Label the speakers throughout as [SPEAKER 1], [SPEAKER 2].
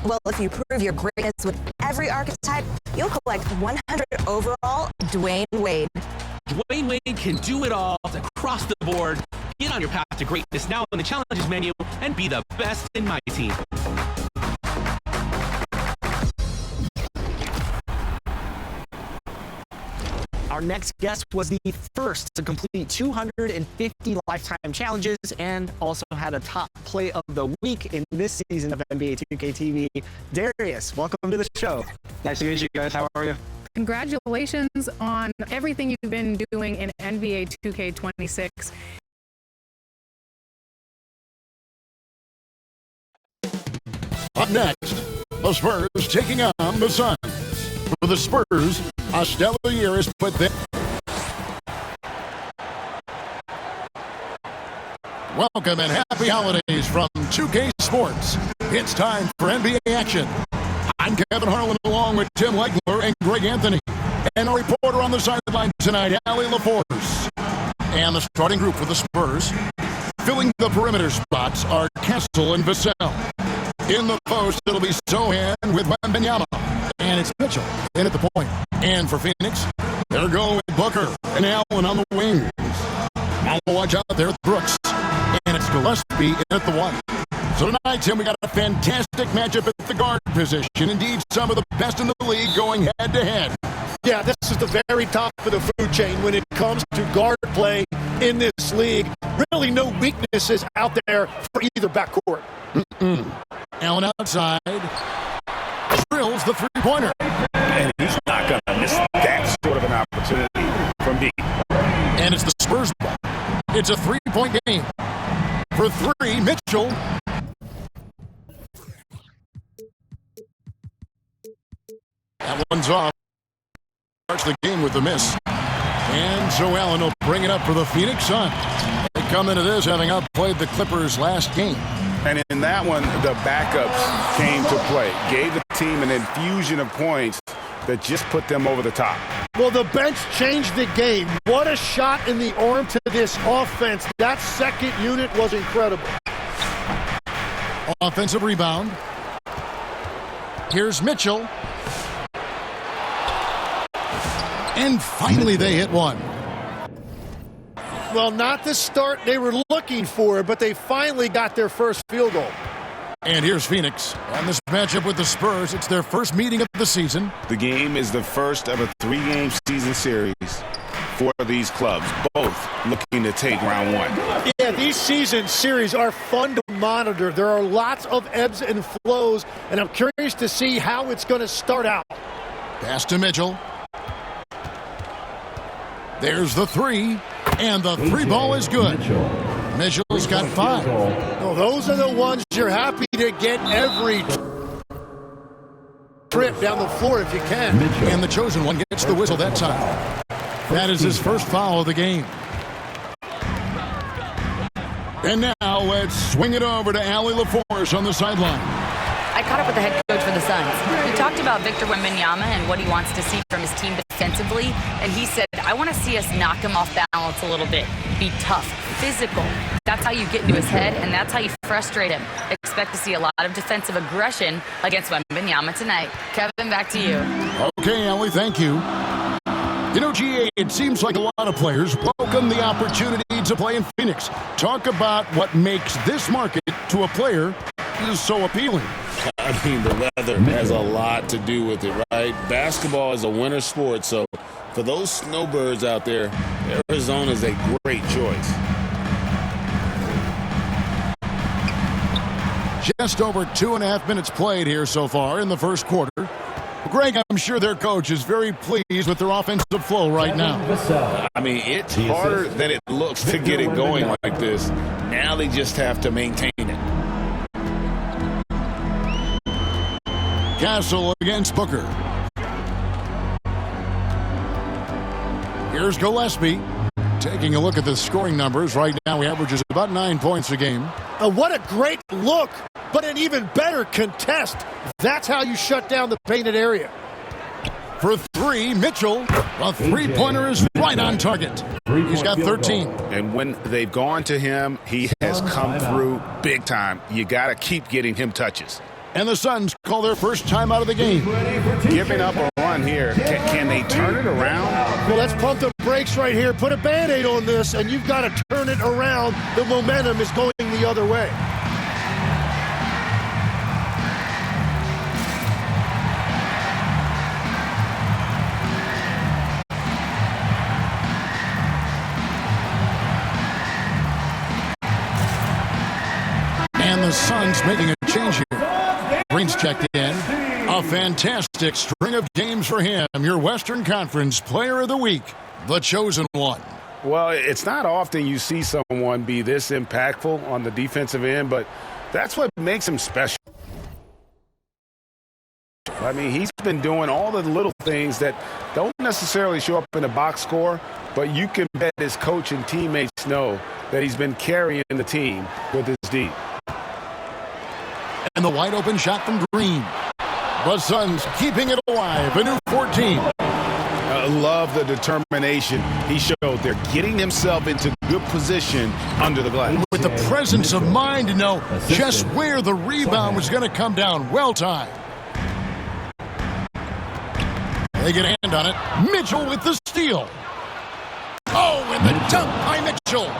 [SPEAKER 1] Well, if you prove your greatness with every archetype, you'll collect 100 overall Dwayne Wade.
[SPEAKER 2] Dwayne Wade can do it all across the board. Get on your path to greatness now in the challenges menu and be the best in my team.
[SPEAKER 3] Our next guest was the first to complete 250 lifetime challenges and also had a top play of the week in this season of NBA 2K TV. Darius, welcome to the show.
[SPEAKER 4] Nice to meet you guys. How are you?
[SPEAKER 5] Congratulations on everything you've been doing in NBA 2K26.
[SPEAKER 6] Up next, the Spurs taking on the Suns. For the Spurs, a stellar year has put them. Welcome and happy holidays from 2K Sports. It's time for NBA action. I'm Kevin Harlan along with Tim Legler and Greg Anthony. And our reporter on the sideline tonight, Allie LaForce. And the starting group for the Spurs, filling the perimeter spots, are Kessel and Vassell. In the post, it'll be Sohan with Wembanyama. And it's Mitchell in at the point. And for Phoenix, they're going with Booker and Allen on the wings. Now watch out there with Brooks. And it's Gillespie in at the one. So tonight, Tim, we got a fantastic matchup at the guard position. Indeed, some of the best in the league going head-to-head.
[SPEAKER 7] Yeah, this is the very top of the food chain when it comes to guard play in this league. Really no weaknesses out there for either backcourt.
[SPEAKER 6] Allen outside. Drills the three-pointer.
[SPEAKER 8] And he's not going to miss that sort of an opportunity from deep.
[SPEAKER 6] And it's the Spurs ball. It's a three-point game. For three, Mitchell. That one's off. Starts the game with the miss. And so Allen will bring it up for the Phoenix Suns. They come into this having outplayed the Clippers last game.
[SPEAKER 8] And in that one, the backups came to play. Gave the team an infusion of points that just put them over the top.
[SPEAKER 7] Well, the bench changed the game. What a shot in the arm to this offense. That second unit was incredible.
[SPEAKER 6] Offensive rebound. Here's Mitchell. And finally they hit one.
[SPEAKER 7] Well, not the start they were looking for, but they finally got their first field goal.
[SPEAKER 6] And here's Phoenix. On this matchup with the Spurs, it's their first meeting of the season.
[SPEAKER 8] The game is the first of a 3-game season series for these clubs, both looking to take round one.
[SPEAKER 7] Yeah, these season series are fun to monitor. There are lots of ebbs and flows, and I'm curious to see how it's going to start out.
[SPEAKER 6] Pass to Mitchell. There's the three, and the three ball is good. Mitchell's got 5.
[SPEAKER 7] Well, those are the ones you're happy to get every trip down the floor if you can.
[SPEAKER 6] And the chosen one gets the whistle that time. That is his first foul of the game. And now let's swing it over to Allie LaForce on the sideline.
[SPEAKER 9] I caught up with the head coach for the Suns. We talked about Victor Wembanyama and what he wants to see from his team defensively, and he said, I want to see us knock him off balance a little bit, be tough, physical. That's how you get into his head, and that's how you frustrate him. Expect to see a lot of defensive aggression against Wembanyama tonight. Kevin, back to you.
[SPEAKER 6] Okay, Allie, thank you. You know, GA, it seems like a lot of players welcome the opportunity to play in Phoenix. Talk about what makes this market to a player so appealing.
[SPEAKER 10] I mean, the weather has a lot to do with it, right? Basketball is a winter sport, so for those snowbirds out there, Arizona is a great choice.
[SPEAKER 6] Just over 2.5 minutes played here so far in the first quarter. Greg, I'm sure their coach is very pleased with their offensive flow right now.
[SPEAKER 10] I mean, it's harder than it looks to get it going like this. Now they just have to maintain it.
[SPEAKER 6] Castle against Booker. Here's Gillespie. Taking a look at the scoring numbers right now, he averages about 9 points a game.
[SPEAKER 7] What a great look, but an even better contest. That's how you shut down the painted area.
[SPEAKER 6] For three, Mitchell. A three-pointer is right on target. He's got 13.
[SPEAKER 8] And when they've gone to him, he has come through big time. You got to keep getting him touches.
[SPEAKER 6] And the Suns call their first time out of the game.
[SPEAKER 8] Giving up a run here. Can they turn it around?
[SPEAKER 7] Well, let's pump the brakes right here. Put a Band-Aid on this, and you've got to turn it around. The momentum is going the other way.
[SPEAKER 6] And the Suns making a change here. Green's checked in. A fantastic string of games for him. Your Western Conference Player of the Week, the chosen one.
[SPEAKER 8] Well, it's not often you see someone be this impactful on the defensive end, but that's what makes him special. I mean, he's been doing all the little things that don't necessarily show up in the box score, but you can bet his coach and teammates know that he's been carrying the team with his D.
[SPEAKER 6] And the wide open shot from Green. The Suns keeping it alive. A new 14.
[SPEAKER 8] I love the determination he showed there, getting himself into good position under the glass.
[SPEAKER 6] With the presence of mind to know just where the rebound was going to come down. Well timed. They get a hand on it. Mitchell with the steal. Oh, and the dunk by Mitchell.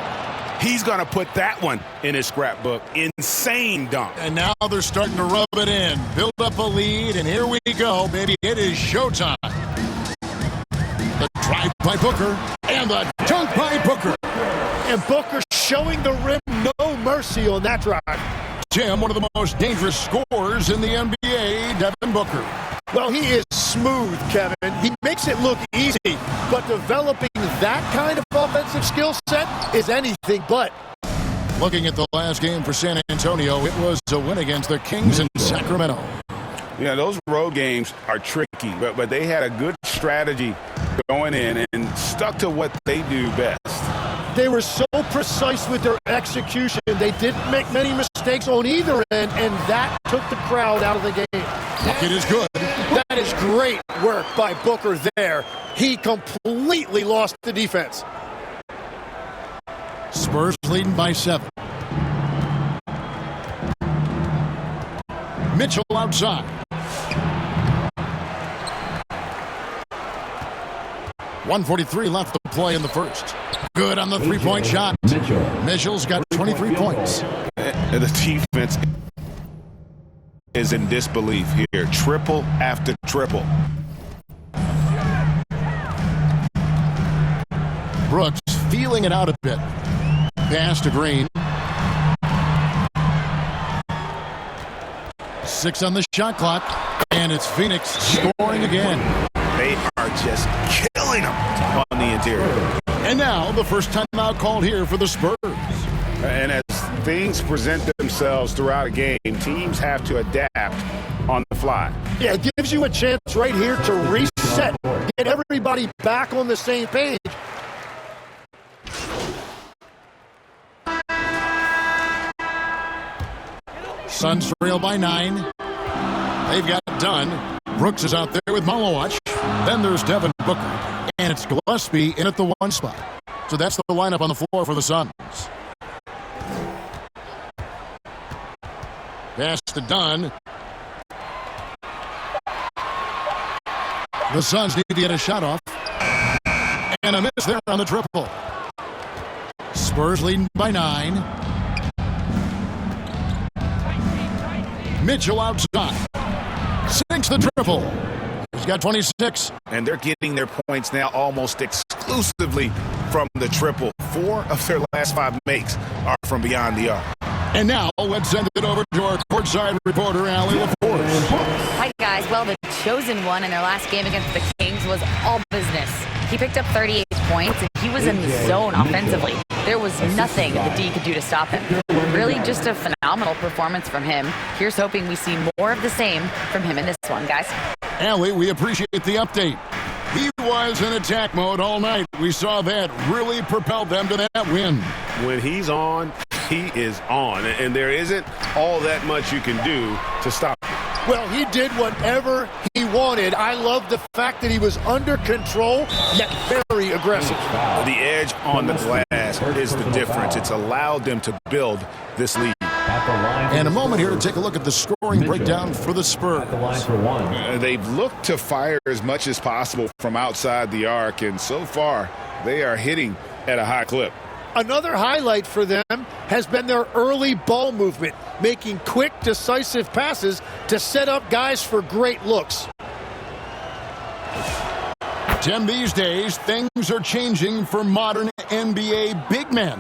[SPEAKER 8] He's going to put that one in his scrapbook. Insane dunk.
[SPEAKER 6] And now they're starting to rub it in. Build up a lead, and here we go, baby. It is showtime. The drive by Booker, and the dunk by Booker.
[SPEAKER 7] And Booker showing the rim no mercy on that drive.
[SPEAKER 6] Tim, one of the most dangerous scorers in the NBA, Devin Booker.
[SPEAKER 7] Well, he is smooth, Kevin. He makes it look easy, but developing that kind of offensive skill set is anything but.
[SPEAKER 6] Looking at the last game for San Antonio, it was a win against the Kings in Sacramento.
[SPEAKER 8] Yeah, those road games are tricky, but they had a good strategy going in and stuck to what they do best.
[SPEAKER 7] They were so precise with their execution. They didn't make many mistakes on either end, and that took the crowd out of the game.
[SPEAKER 6] Bucket is good.
[SPEAKER 7] That is great work by Booker there. He completely lost the defense.
[SPEAKER 6] Spurs leading by 7. Mitchell outside. .143 left to play in the first. Good on the three-point shot. Mitchell's got 23 points.
[SPEAKER 8] And the defense is in disbelief here. Triple after triple.
[SPEAKER 6] Brooks feeling it out a bit. Pass to Green. 6 on the shot clock. And it's Phoenix scoring again.
[SPEAKER 8] They are just killing them on the interior.
[SPEAKER 6] And now the first timeout called here for the Spurs.
[SPEAKER 8] And as things present themselves throughout a game, teams have to adapt on the fly.
[SPEAKER 7] Yeah, it gives you a chance right here to reset, get everybody back on the same page.
[SPEAKER 6] Suns trail by 9. They've got it done. Brooks is out there with Malowach. Then there's Devin Booker. And it's Gillespie in at the 1 spot. So that's the lineup on the floor for the Suns. Pass to Dunn. The Suns need to get a shot off. And a miss there on the triple. Spurs leading by 9. Mitchell outside. Sinks the triple. He's got 26.
[SPEAKER 8] And they're getting their points now almost exclusively from the triple. 4 of their last 5 makes are from beyond the arc.
[SPEAKER 6] And now let's send it over to our courtside reporter, Allie LaForce.
[SPEAKER 9] Hi, guys. Well, the chosen one in their last game against the Kings was all business. He picked up 38 points, and he was in the zone offensively. There was nothing the D could do to stop him. Really just a phenomenal performance from him. Here's hoping we see more of the same from him in this one, guys.
[SPEAKER 6] Allie, we appreciate the update. He was in attack mode all night. We saw that really propelled them to that win.
[SPEAKER 8] When he's on, he is on. And there isn't all that much you can do to stop him.
[SPEAKER 7] Well, he did whatever he wanted. I love the fact that he was under control, yet very aggressive.
[SPEAKER 8] The edge on the glass is the difference. It's allowed them to build this lead.
[SPEAKER 6] And a moment here to take a look at the scoring breakdown for the Spurs.
[SPEAKER 10] They've looked to fire as much as possible from outside the arc, and so far they are hitting at a high clip.
[SPEAKER 7] Another highlight for them has been their early ball movement, making quick, decisive passes to set up guys for great looks.
[SPEAKER 6] Tim, these days, things are changing for modern NBA big men.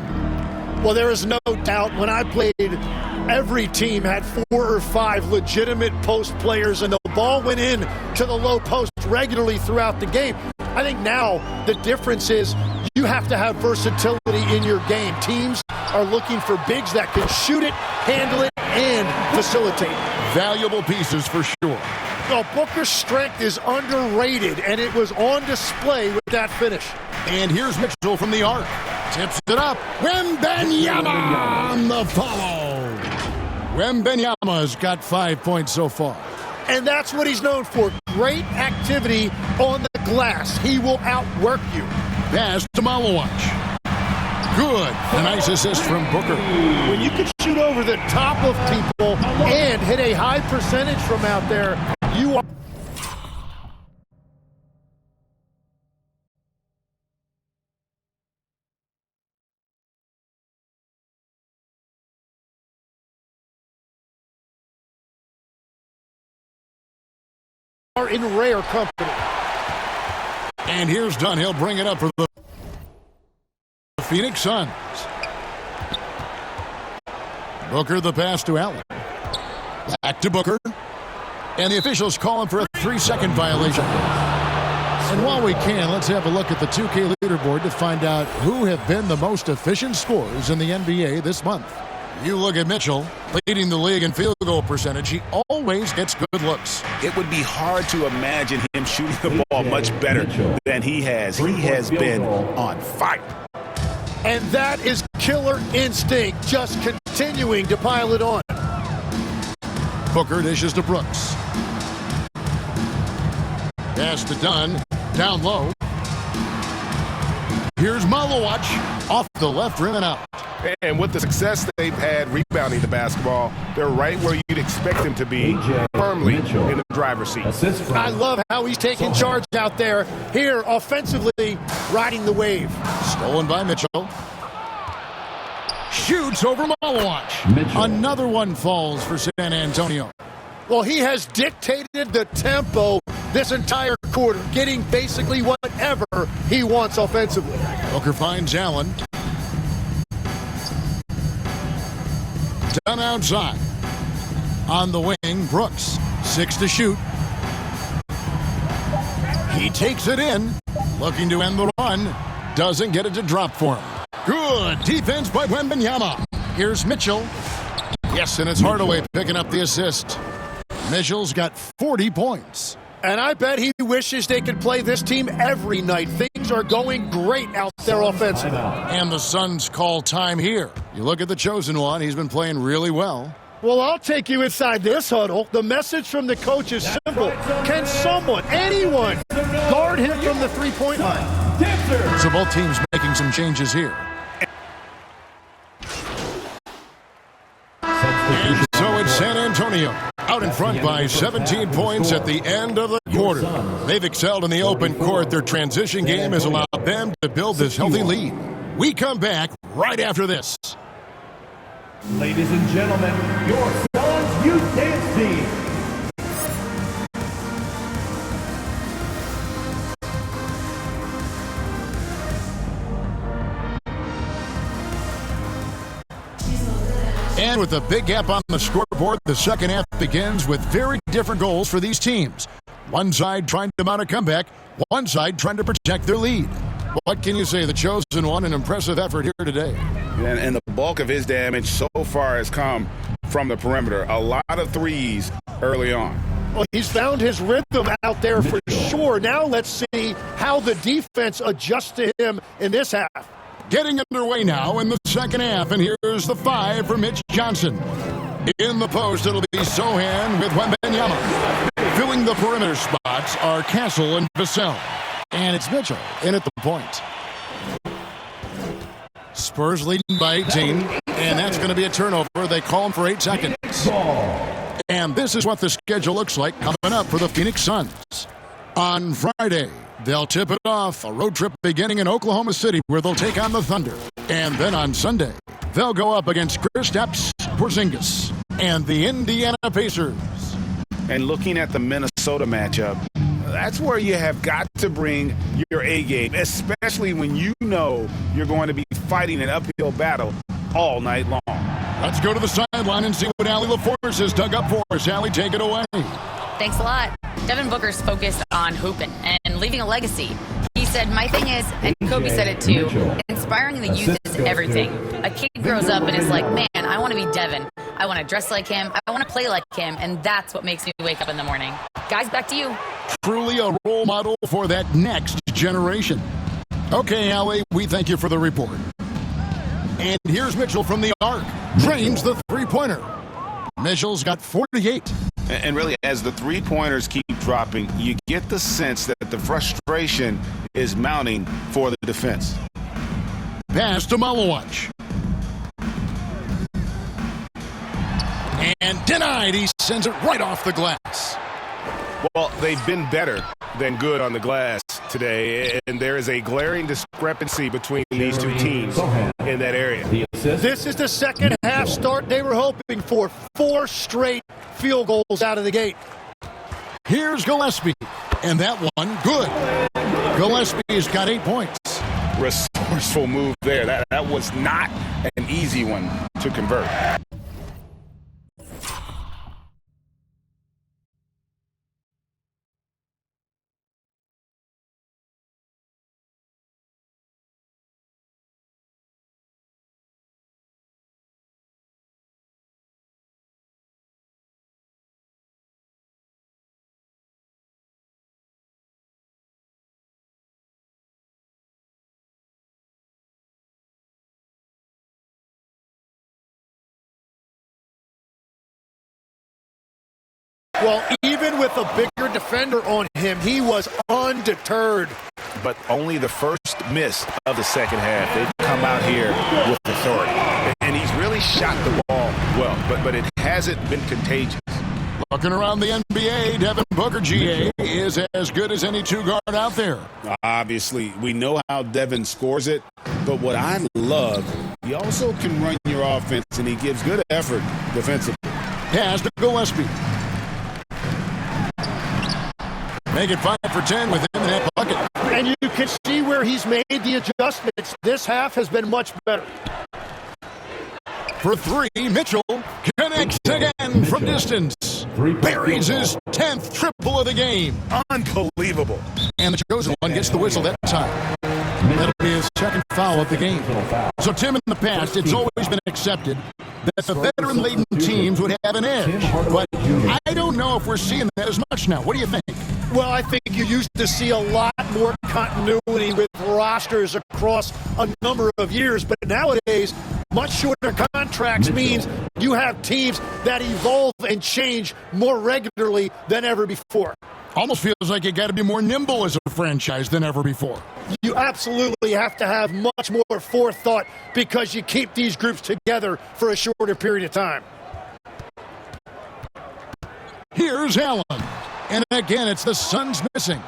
[SPEAKER 7] Well, there is no doubt when I played, every team had 4 or 5 legitimate post players, and the ball went in to the low post regularly throughout the game. I think now the difference is you have to have versatility in your game. Teams are looking for bigs that can shoot it, handle it, and facilitate.
[SPEAKER 6] Valuable pieces for sure.
[SPEAKER 7] Well, Booker's strength is underrated, and it was on display with that finish.
[SPEAKER 6] And here's Mitchell from the arc. Tips it up. Wembanyama on the follow. Wembanyama's got 5 points so far.
[SPEAKER 7] And that's what he's known for. Great activity on the glass. He will outwork you.
[SPEAKER 6] Pass to Malowacz. Good. A nice assist from Booker.
[SPEAKER 7] When you can shoot over the top of people and hit a high percentage from out there, you are in rare company.
[SPEAKER 6] And here's Dunn. He'll bring it up for the Phoenix Suns. Booker the pass to Allen. Back to Booker. And the officials call him for a 3-second violation. And while we can, let's have a look at the 2K leaderboard to find out who have been the most efficient scorers in the NBA this month. You look at Mitchell, leading the league in field goal percentage. He always gets good looks.
[SPEAKER 10] It would be hard to imagine him shooting the ball much better than he has. He has been on fire.
[SPEAKER 7] And that is killer instinct, just continuing to pile it on.
[SPEAKER 6] Booker dishes to Brooks. Pass to Dunn, down low. Here's Malowacz off the left rim and out.
[SPEAKER 8] And with the success they've had rebounding the basketball, they're right where you'd expect them to be, firmly in the driver's seat.
[SPEAKER 7] I love how he's taking charge out there. Here, offensively, riding the wave.
[SPEAKER 6] Stolen by Mitchell. Shoots over Malowacz. Another one falls for San Antonio.
[SPEAKER 7] Well, he has dictated the tempo this entire quarter, getting basically whatever he wants offensively.
[SPEAKER 6] Booker finds Allen. Down outside. On the wing, Brooks. 6 to shoot. He takes it in. Looking to end the run. Doesn't get it to drop for him. Good defense by Wembanyama. Here's Mitchell. Yes, and it's Hardaway picking up the assist. Mitchell's got 40 points.
[SPEAKER 7] And I bet he wishes they could play this team every night. Things are going great out there offensively.
[SPEAKER 6] And the Suns call time here. You look at the chosen one. He's been playing really well.
[SPEAKER 7] Well, I'll take you inside this huddle. The message from the coach is simple. Can someone, anyone, guard him from the three-point line?
[SPEAKER 6] So both teams making some changes here. And so it's San Antonio out in front by 17 points at the end of the quarter. They've excelled in the open court. Their transition game has allowed them to build this healthy lead. We come back right after this.
[SPEAKER 11] Ladies and gentlemen, your Suns Youth Dance Team.
[SPEAKER 6] And with a big gap on the scoreboard, the second half begins with very different goals for these teams. One side trying to mount a comeback, one side trying to protect their lead. What can you say? The chosen one, an impressive effort here today.
[SPEAKER 10] And the bulk of his damage so far has come from the perimeter. A lot of threes early on.
[SPEAKER 7] Well, he's found his rhythm out there for sure. Now let's see how the defense adjusts to him in this half.
[SPEAKER 6] Getting underway now in the second half, and here's the 5 for Mitch Johnson. In the post, it'll be Sohan with Wembanyama. Filling the perimeter spots are Castle and Vassell. And it's Mitchell in at the point. Spurs leading by 18, and that's going to be a turnover. They call him for 8 seconds. And this is what the schedule looks like coming up for the Phoenix Suns. On Friday, they'll tip it off, a road trip beginning in Oklahoma City where they'll take on the Thunder. And then on Sunday, they'll go up against Kristaps Porzingis and the Indiana Pacers.
[SPEAKER 8] And looking at the Minnesota matchup, that's where you have got to bring your A game, especially when you know you're going to be fighting an uphill battle all night long.
[SPEAKER 6] Let's go to the sideline and see what Allie LaForce has dug up for us. Allie, take it away.
[SPEAKER 9] Thanks a lot. Devin Booker's focused on hooping and leaving a legacy. He said, my thing is, and Kobe said it too, inspiring the youth is everything. A kid grows up and is like, man, I want to be Devin. I want to dress like him. I want to play like him. And that's what makes me wake up in the morning. Guys, back to you.
[SPEAKER 6] Truly a role model for that next generation. Okay, Allie, we thank you for the report. And here's Mitchell from the arc. Drains the three-pointer. Mitchell's got 48.
[SPEAKER 8] And really, as the three-pointers keep dropping, you get the sense that the frustration is mounting for the defense.
[SPEAKER 6] Pass to Malawach. And denied. He sends it right off the glass.
[SPEAKER 8] Well, they've been better than good on the glass today, and there is a glaring discrepancy between these two teams in that area.
[SPEAKER 7] This is the second half start they were hoping for. 4 straight field goals out of the gate.
[SPEAKER 6] Here's Gillespie, and that one good. Gillespie's got 8 points.
[SPEAKER 8] Resourceful move there. That was not an easy one to convert.
[SPEAKER 7] Well, even with a bigger defender on him, he was undeterred.
[SPEAKER 8] But only the first miss of the second half. They've come out here with authority. And he's really shot the ball well, but it hasn't been contagious.
[SPEAKER 6] Looking around the NBA, Devin Booker, GA, is as good as any two-guard out there.
[SPEAKER 10] Obviously, we know how Devin scores it, but what I love, he also can run your offense, and he gives good effort defensively.
[SPEAKER 6] Pass to Gillespie. Make it 5 for 10 with him in that bucket.
[SPEAKER 7] And you can see where he's made the adjustments. This half has been much better.
[SPEAKER 6] For 3, Mitchell connects again from distance. Buries his 10th triple of the game.
[SPEAKER 8] Unbelievable.
[SPEAKER 6] And the chosen one gets the whistle that time. That'll be his second foul of the game. So, Tim, in the past, it's always been accepted that the veteran-laden teams would have an edge. But I don't know if we're seeing that as much now. What do you think?
[SPEAKER 7] Well, I think you used to see a lot more continuity with rosters across a number of years. But nowadays, much shorter contracts means you have teams that evolve and change more regularly than ever before.
[SPEAKER 6] Almost feels like you got to be more nimble as a franchise than ever before.
[SPEAKER 7] You absolutely have to have much more forethought because you keep these groups together for a shorter period of time.
[SPEAKER 6] Here's Allen. And again, it's the Suns missing.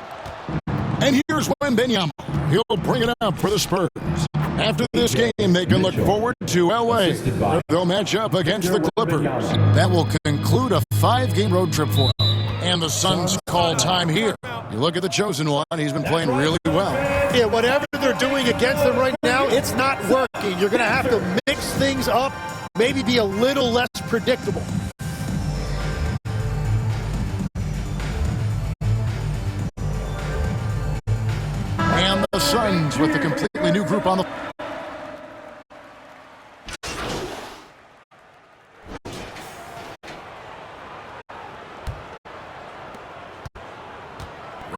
[SPEAKER 6] And here's Wembanyama. He'll bring it up for the Spurs. After this game, they can look forward to L.A. where they'll match up against the Clippers. That will conclude a 5-game road trip for them. And the Suns call time here. You look at the chosen one, he's been playing really well.
[SPEAKER 7] Yeah, whatever they're doing against them right now, it's not working. You're going to have to mix things up, maybe be a little less predictable.
[SPEAKER 6] And the Suns with a completely new group on the...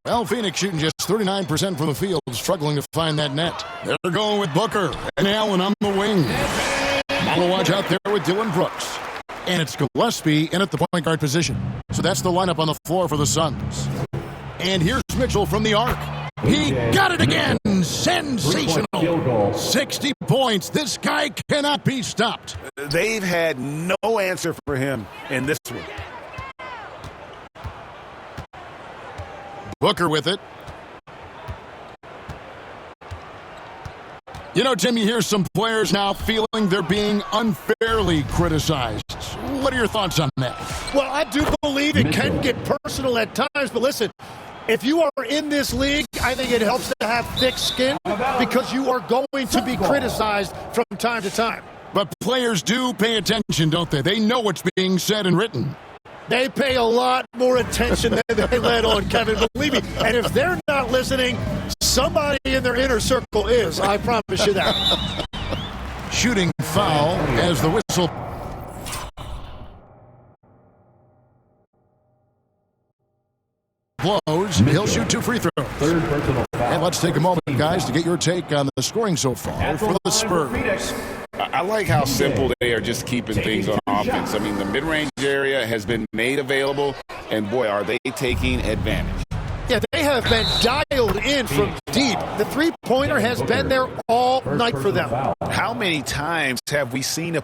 [SPEAKER 6] Well, Phoenix shooting just 39% from the field, struggling to find that net. They're going with Booker and Allen on the wing. Malawach out there with Dylan Brooks. And it's Gillespie in at the point guard position. So that's the lineup on the floor for the Suns. And here's Mitchell from the arc. He got it again. Sensational. 60 points. This guy cannot be stopped.
[SPEAKER 8] They've had no answer for him in this one.
[SPEAKER 6] Booker with it. You know, Tim, you hear some players now feeling they're being unfairly criticized. What are your thoughts on that?
[SPEAKER 7] Well, I do believe it can get personal at times, but listen, if you are in this league, I think it helps to have thick skin because you are going to be criticized from time to time.
[SPEAKER 6] But players do pay attention, don't they? They know what's being said and written.
[SPEAKER 7] They pay a lot more attention than they let on, Kevin. Believe me. And if they're not listening, somebody in their inner circle is. I promise you that.
[SPEAKER 6] Shooting foul as the whistle. Blows. He'll shoot 2 free throws.
[SPEAKER 11] Third personal foul.
[SPEAKER 6] And let's take a moment, guys, to get your take on the scoring so far for the Spurs.
[SPEAKER 8] I like how simple they are just keeping things on offense. I mean, the mid-range area has been made available, and boy, are they taking advantage.
[SPEAKER 7] Yeah, they have been dialed in from deep. The three-pointer has been there all night for them.
[SPEAKER 8] How many times have we seen a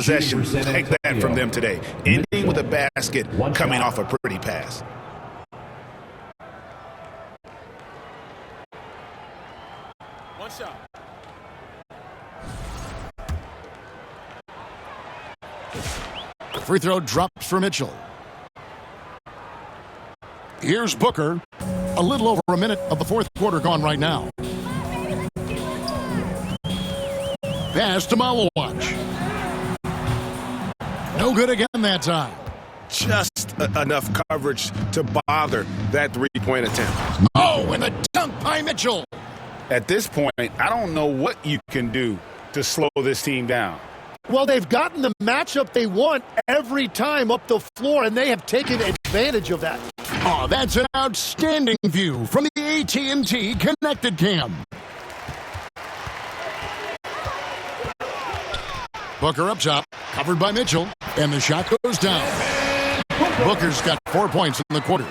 [SPEAKER 8] possession like that from them today, ending with a basket coming off a pretty pass.
[SPEAKER 10] One shot.
[SPEAKER 6] Free throw drops for Mitchell. Here's Booker. A little over a minute of the fourth quarter gone right now. Pass to Malowacz. No good again that time.
[SPEAKER 8] Just enough coverage to bother that three-point attempt.
[SPEAKER 6] Oh, and a dunk by Mitchell.
[SPEAKER 8] At this point, I don't know what you can do to slow this team down.
[SPEAKER 7] Well, they've gotten the matchup they want every time up the floor, and they have taken advantage of that.
[SPEAKER 6] Oh, that's an outstanding view from the AT&T Connected Cam. Booker up top, covered by Mitchell, and the shot goes down. Booker's got 4 points in the quarter.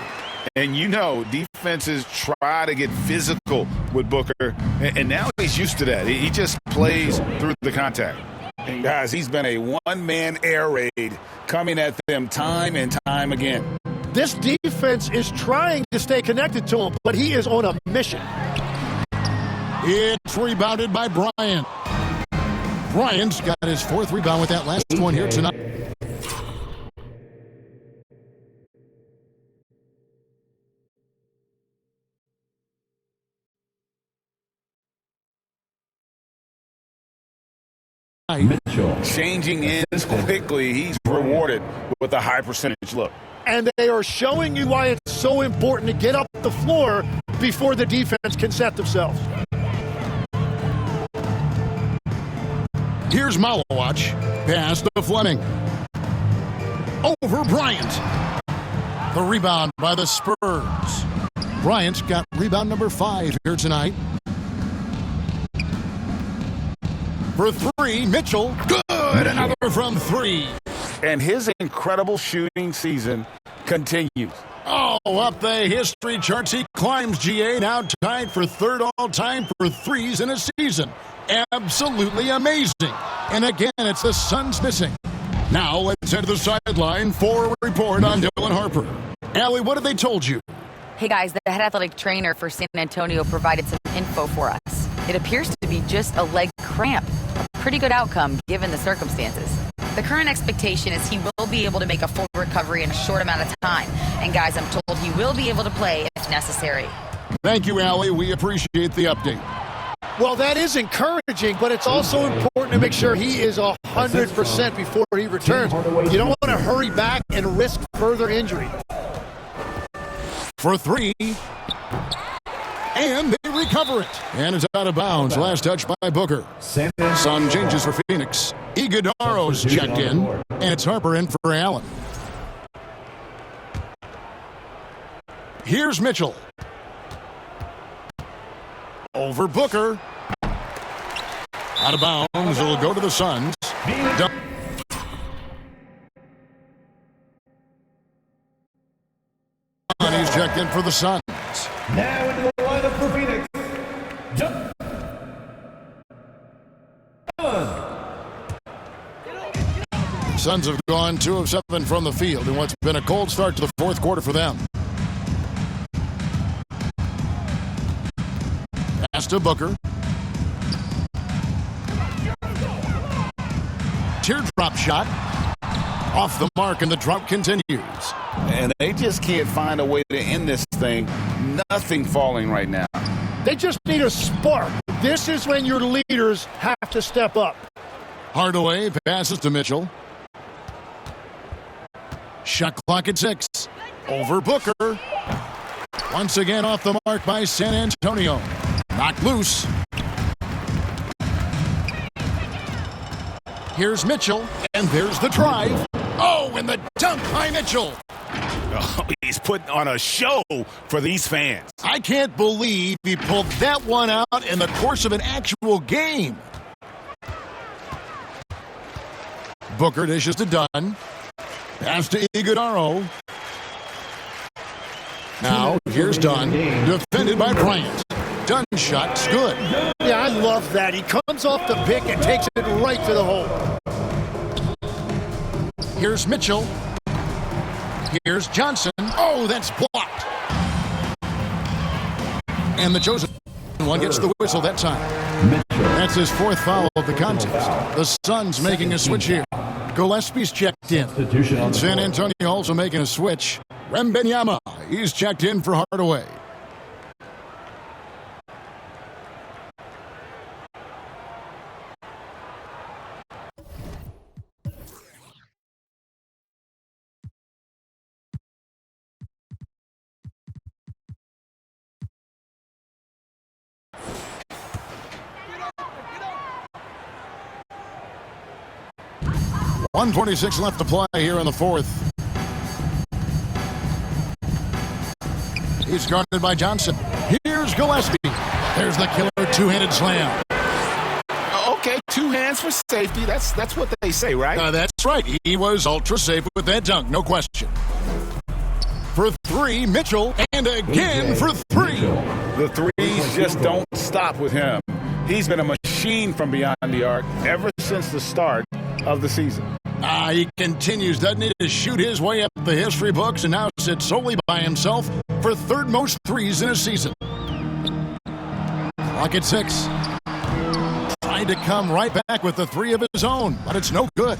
[SPEAKER 8] And you know, defenses try to get physical with Booker, and now he's used to that. He just plays through the contact. And guys, he's been a one-man air raid coming at them time and time again.
[SPEAKER 7] This defense is trying to stay connected to him, but he is on a mission.
[SPEAKER 6] It's rebounded by Bryant. Bryant's got his fourth rebound with that last one here tonight.
[SPEAKER 11] Mitchell.
[SPEAKER 8] Changing ends quickly, he's rewarded with a high percentage look.
[SPEAKER 7] And they are showing you why it's so important to get up the floor before the defense can set themselves.
[SPEAKER 6] Here's Malowacz. Pass to Fleming. Over Bryant. The rebound by the Spurs. Bryant's got rebound number 5 here tonight. For 3, Mitchell. Good! Another from 3.
[SPEAKER 8] And his incredible shooting season continues.
[SPEAKER 6] Oh, up the history charts, he climbs, GA, now tied for third all-time for threes in a season. Absolutely amazing. And again, it's the Suns missing. Now, let's head to the sideline for a report on Dylan Harper. Allie, what have they told you?
[SPEAKER 9] Hey guys, the head athletic trainer for San Antonio provided some info for us. It appears to be just a leg cramp. A pretty good outcome given the circumstances. The current expectation is he will be able to make a full recovery in a short amount of time. And guys, I'm told he will be able to play if necessary.
[SPEAKER 6] Thank you, Allie. We appreciate the update.
[SPEAKER 7] Well, that is encouraging, but it's also important to make sure he is 100% before he returns. You don't want to hurry back and risk further injury.
[SPEAKER 6] For three. And they recover it. And it's out of bounds. Last touch by Booker. Sun changes for Phoenix. Iguodaro's checked in. And it's Harper in for Allen. Here's Mitchell. Over Booker. Out of bounds. It'll go to the Suns. He's checked in for the Suns.
[SPEAKER 11] Now into the lineup for Phoenix.
[SPEAKER 6] Suns have gone 2 of 7 from the field in what's been a cold start to the fourth quarter for them. Pass to Booker. Teardrop shot. Off the mark, and the drought continues.
[SPEAKER 8] And they just can't find a way to end this thing. Nothing falling right now.
[SPEAKER 7] They just need a spark. This is when your leaders have to step up.
[SPEAKER 6] Hardaway passes to Mitchell. Shot clock at 6. Over Booker. Once again off the mark by San Antonio. Knocked loose. Here's Mitchell, and there's the drive. Oh, and the dunk by Mitchell.
[SPEAKER 8] Oh, he's putting on a show for these fans.
[SPEAKER 6] I can't believe he pulled that one out in the course of an actual game. Booker dishes to Dunn. Pass to Iguodaro. Now, here's Dunn. Defended by Bryant. Dunn shot's good.
[SPEAKER 7] Yeah, I love that. He comes off the pick and takes it right to the hole.
[SPEAKER 6] Here's Mitchell. Here's Johnson. Oh, that's blocked. And the chosen one gets the whistle that time. That's his 4th foul of the contest. The Suns making a switch here. Gillespie's checked in. And San Antonio also making a switch. Wembanyama, he's checked in for Hardaway. .146 left to play here in the 4th. He's guarded by Johnson. Here's Gillespie. There's the killer two-handed slam.
[SPEAKER 8] Okay, 2 hands for safety. That's what they say, right?
[SPEAKER 6] That's right. He was ultra safe with that dunk, no question. For 3, Mitchell, and again for 3.
[SPEAKER 8] The threes just don't stop with him. He's been a machine from beyond the arc ever since the start of the season.
[SPEAKER 6] He continues, doesn't he, to shoot his way up the history books and now sits solely by himself for 3rd most threes in a season. Clock at 6. Trying to come right back with the 3 of his own, but it's no good.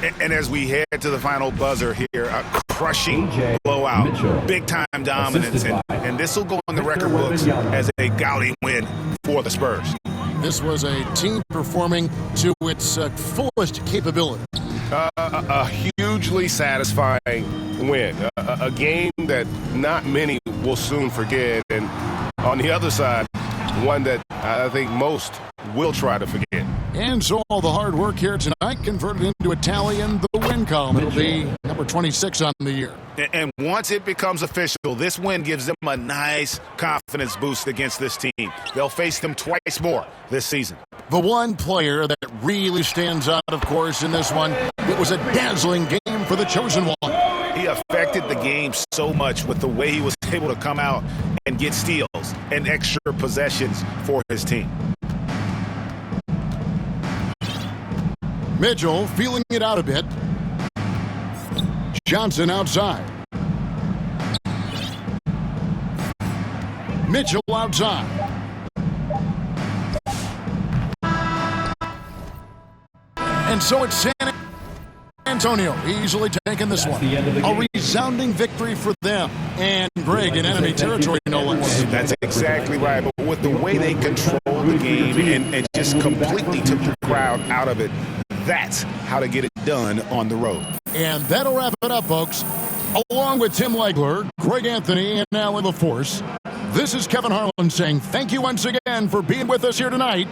[SPEAKER 8] And as we head to the final buzzer here, a crushing blowout, big-time dominance, and this will go on the record books as a gaudy win for the Spurs.
[SPEAKER 6] This was a team performing to its fullest capability.
[SPEAKER 12] A hugely satisfying win. A game that not many will soon forget. And on the other side, one that I think most will try to forget.
[SPEAKER 6] And so all the hard work here tonight converted into a tally in the win column. It'll be number 26 on the year.
[SPEAKER 8] And once it becomes official, this win gives them a nice confidence boost against this team. They'll face them twice more this season.
[SPEAKER 6] The one player that really stands out, of course, in this one, it was a dazzling game for the chosen one.
[SPEAKER 8] He affected the game so much with the way he was able to come out and get steals and extra possessions for his team.
[SPEAKER 6] Mitchell feeling it out a bit. Johnson outside. Mitchell outside. And so it's San Antonio easily taking this one. A resounding victory for them. And Greg in enemy territory, no less.
[SPEAKER 8] That's exactly right. But with the way they controlled the game and just completely took the crowd out of it, that's how to get it done on the road.
[SPEAKER 6] And that'll wrap it up, folks. Along with Tim Legler, Greg Anthony, and Alan LaForce, this is Kevin Harlan saying thank you once again for being with us here tonight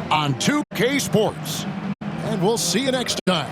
[SPEAKER 6] on 2K Sports. And we'll see you next time.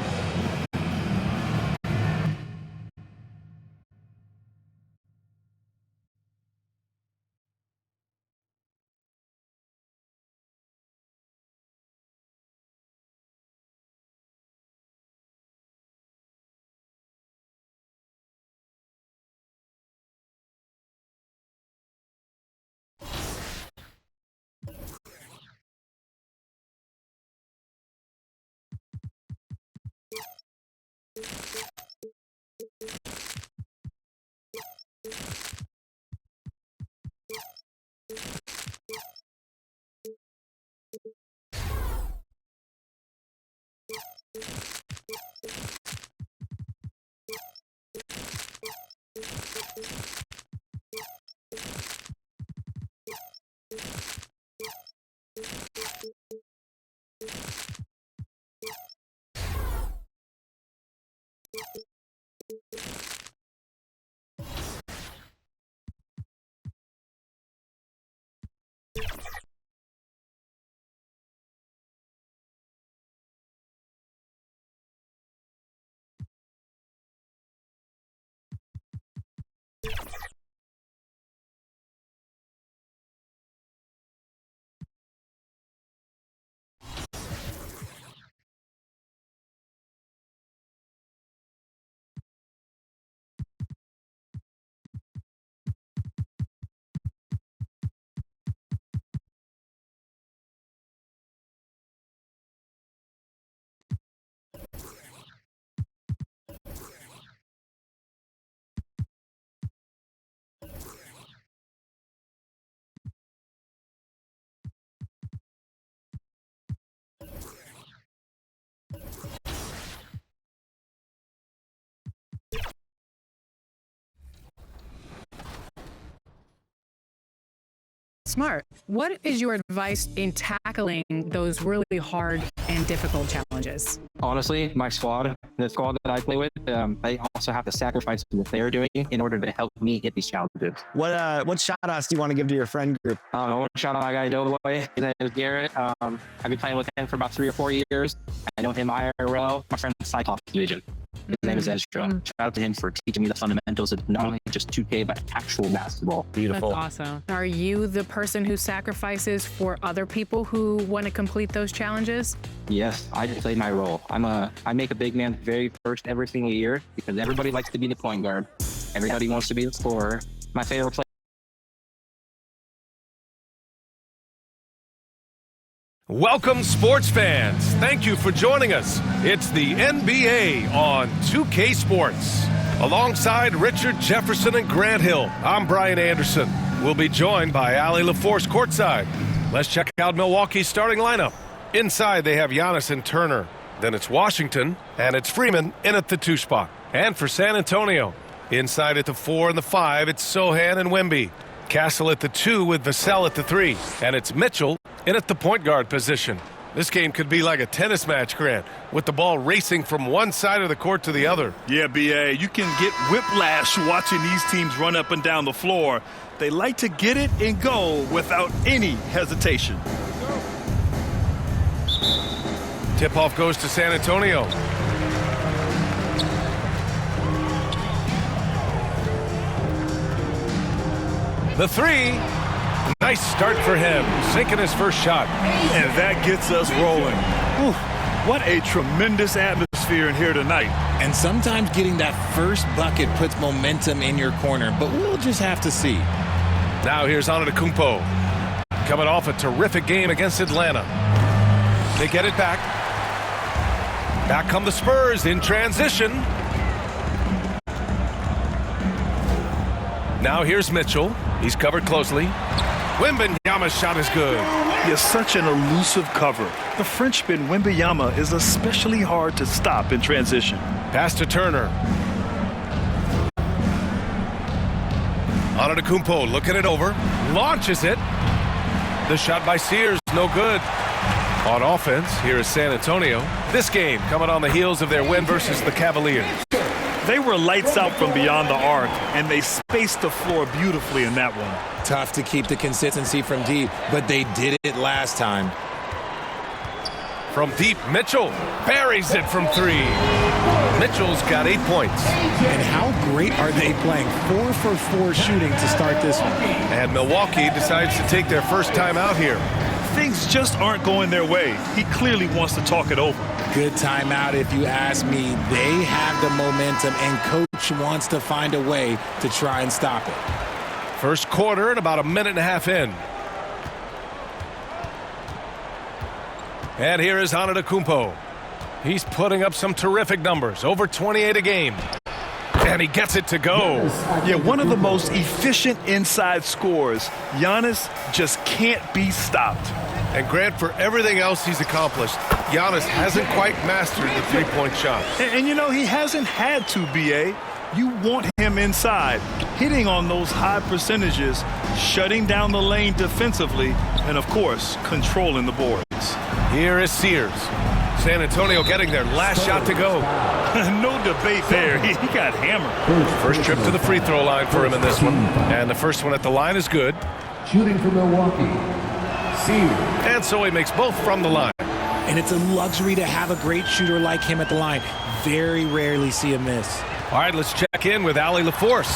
[SPEAKER 5] Smart. What is your advice in tackling those really hard and difficult challenges?
[SPEAKER 4] Honestly, my squad, the squad that I play with, they also have to sacrifice what they're doing in order to help me hit these challenges.
[SPEAKER 3] What shout-outs do you want to give to your friend group?
[SPEAKER 4] One shout out my guy Doughboy. His name is Garrett. I've been playing with him for about 3 or 4 years. I know him IRL. My friend Cyclops Division. His name is Ezra. Shout out to him for teaching me the fundamentals of not only just 2K, but actual basketball.
[SPEAKER 5] Beautiful. That's awesome. Are you the person who sacrifices for other people who want to complete those challenges?
[SPEAKER 4] Yes, I just played my role. I make a big man very first every single year because everybody likes to be the point guard. Everybody wants to be the scorer. My favorite player.
[SPEAKER 13] Welcome, sports fans. Thank you for joining us. It's the NBA on 2K Sports. Alongside Richard Jefferson and Grant Hill, I'm Brian Anderson. We'll be joined by Ali LaForce courtside. Let's check out Milwaukee's starting lineup. Inside, they have Giannis and Turner. Then it's Washington, and it's Freeman in at the 2 spot. And for San Antonio, inside at the 4 and the 5, it's Sohan and Wemby. Castle at the 2 with Vassell at the 3. And it's Mitchell in at the point guard position. This game could be like a tennis match, Grant, with the ball racing from one side of the court to the other.
[SPEAKER 14] Yeah, B.A., you can get whiplash watching these teams run up and down the floor. They like to get it and go without any hesitation.
[SPEAKER 13] Tip-off goes to San Antonio. The 3. Nice start for him, sinking his first shot.
[SPEAKER 14] And that gets us rolling. Whew, what a tremendous atmosphere in here tonight.
[SPEAKER 15] And sometimes getting that first bucket puts momentum in your corner, but we'll just have to see.
[SPEAKER 13] Now here's Antetokounmpo, coming off a terrific game against Atlanta. They get it back. Back come the Spurs in transition. Now here's Mitchell. He's covered closely. Wembanyama's shot is good.
[SPEAKER 14] He has such an elusive cover. The Frenchman Wembanyama is especially hard to stop in transition.
[SPEAKER 13] Pass to Turner. Antetokounmpo looking it over. Launches it. The shot by Sears, no good. On offense, here is San Antonio. This game coming on the heels of their win versus the Cavaliers.
[SPEAKER 14] They were lights out from beyond the arc, and they spaced the floor beautifully in that one.
[SPEAKER 15] Tough to keep the consistency from deep, but they did it last time.
[SPEAKER 13] From deep, Mitchell buries it from 3. Mitchell's got 8 points.
[SPEAKER 15] And how great are they playing? 4 for 4 shooting to start this one.
[SPEAKER 13] And Milwaukee decides to take their first time out here.
[SPEAKER 14] Things just aren't going their way. He clearly wants to talk it over.
[SPEAKER 15] Good timeout if you ask me. They have the momentum, and coach wants to find a way to try and stop it.
[SPEAKER 13] First quarter and about a minute and a half in. And here is Antetokounmpo. He's putting up some terrific numbers, over 28 a game. And he gets it to go.
[SPEAKER 14] Yeah, one of the most efficient inside scorers. Giannis just can't be stopped.
[SPEAKER 13] And Grant, for everything else he's accomplished, Giannis hasn't quite mastered the three-point shot.
[SPEAKER 14] And you know, he hasn't had to, B.A. You want him inside, hitting on those high percentages, shutting down the lane defensively, and, of course, controlling the boards.
[SPEAKER 13] Here is Sears. San Antonio getting their last shot to go.
[SPEAKER 14] No debate there. He got hammered.
[SPEAKER 13] First trip to the free throw line for him in this one. And the first one at the line is good.
[SPEAKER 11] Shooting for Milwaukee. Sears.
[SPEAKER 13] And so he makes both from the line.
[SPEAKER 15] And it's a luxury to have a great shooter like him at the line. Very rarely see a miss.
[SPEAKER 13] All right, let's check in with Allie LaForce.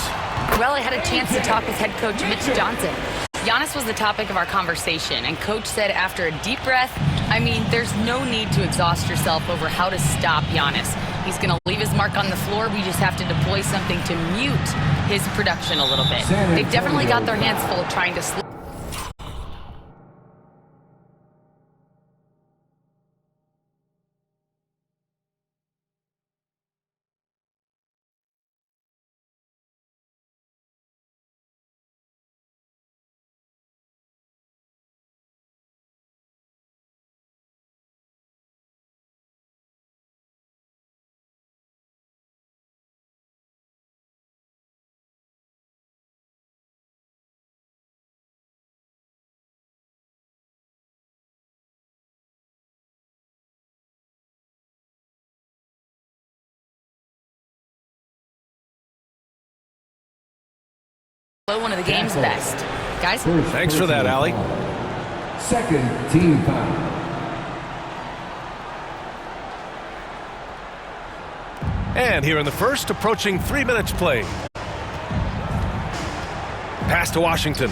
[SPEAKER 9] Well, I had a chance to talk with head coach Mitch Johnson. Giannis was the topic of our conversation, and coach said after a deep breath, I mean, there's no need to exhaust yourself over how to stop Giannis. He's going to leave his mark on the floor. We just have to deploy something to mute his production a little bit. They've definitely got their hands full trying to slow. One of the game's best. Guys?
[SPEAKER 13] Thanks for that, Allie.
[SPEAKER 11] Second team foul.
[SPEAKER 13] And here in the first, approaching 3 minutes played. Pass to Washington.